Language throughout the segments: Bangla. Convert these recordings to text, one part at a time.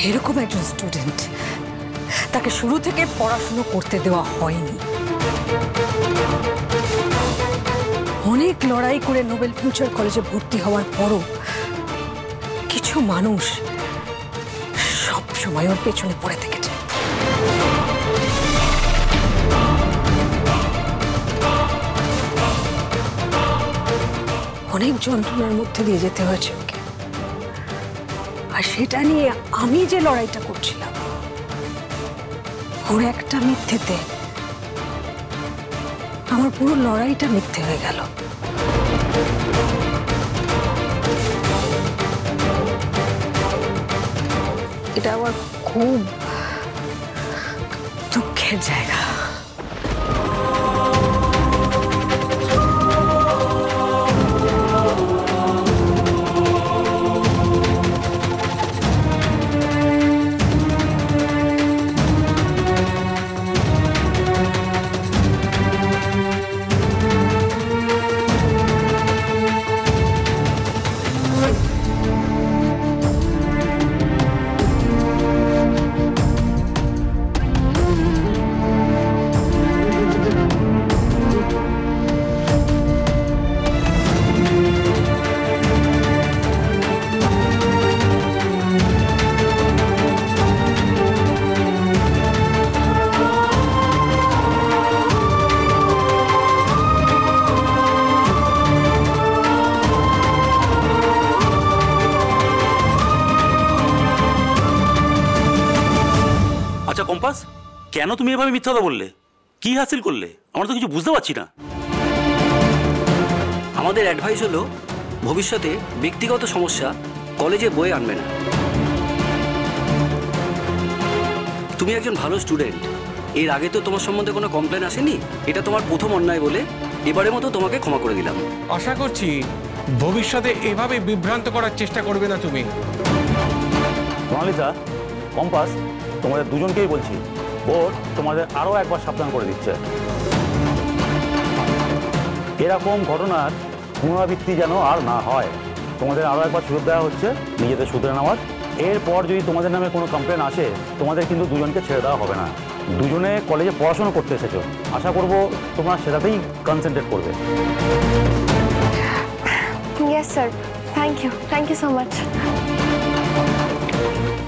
এরকম একজন স্টুডেন্ট, তাকে শুরু থেকে পড়াশুনো করতে দেওয়া হয়নি। অনেক লড়াই করে নোবেল ফিউচার কলেজে ভর্তি হওয়ার পরও কিছু মানুষ সব সময় ওর পেছনে পড়ে থেকেছে। অনেক যন্ত্রণার মধ্যে দিয়ে যেতে হয়েছে ওকে, আর সেটা নিয়ে আমি যে লড়াইটা করছিলাম, ওর একটা মিথ্যেতে আমার পুরো লড়াইটা মিথ্যে হয়ে গেল। এটা আমার খুব দুঃখের জায়গা। আচ্ছা কম্পাস, কেন তুমি এভাবে মিথ্যা কথা বললে? কি হাসিল করলে? আমরা তো কিছু বুঝতে পারছি না। আমাদের অ্যাডভাইস হলো ভবিষ্যতে ব্যক্তিগত সমস্যা কলেজে বয়ে আনবে না। তুমি একজন ভালো স্টুডেন্ট, এর আগে তো তোমার সম্বন্ধে কোনো কমপ্লেন আসেনি। এটা তোমার প্রথম অন্যায় বলে এবারের মতো তোমাকে ক্ষমা করে দিলাম। আশা করছি ভবিষ্যতে এভাবে বিভ্রান্ত করার চেষ্টা করবে না তুমি। মোনালিসা, কম্পাস, তোমাদের দুজনকেই বলছি, বোর্ড তোমাদের আরও একবার সাবধান করে দিচ্ছে। এরকম ঘটনার পুনরাবৃত্তি যেন আর না হয়। তোমাদের আরও একবার সুযোগ দেওয়া হচ্ছে নিজেদের শুধরে নেওয়ার। এরপর যদি তোমাদের নামে কোনো কমপ্লেন আসে, তোমাদের কিন্তু দুজনকে ছেড়ে দেওয়া হবে না। দুজনে কলেজে পড়াশোনা করতে এসেছো, আশা করব তোমরা সেটাতেই কনসেন্ট্রেট করবে। Yes, sir. Thank you so much.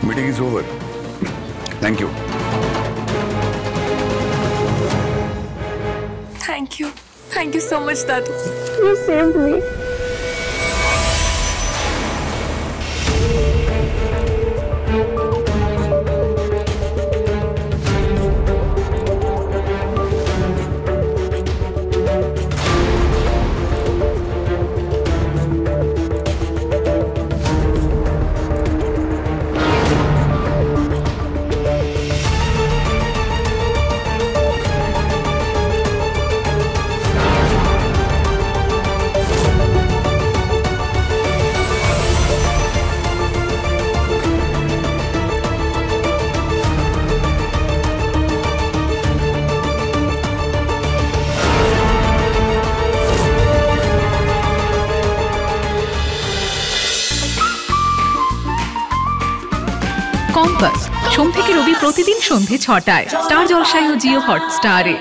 Meeting is over. Thank you. Thank you so much, Dadu. You saved me. Compass সোম থেকে রবি প্রতিদিন সন্ধে ৬টায় স্টার জলসায় ও জিও হটস্টারে।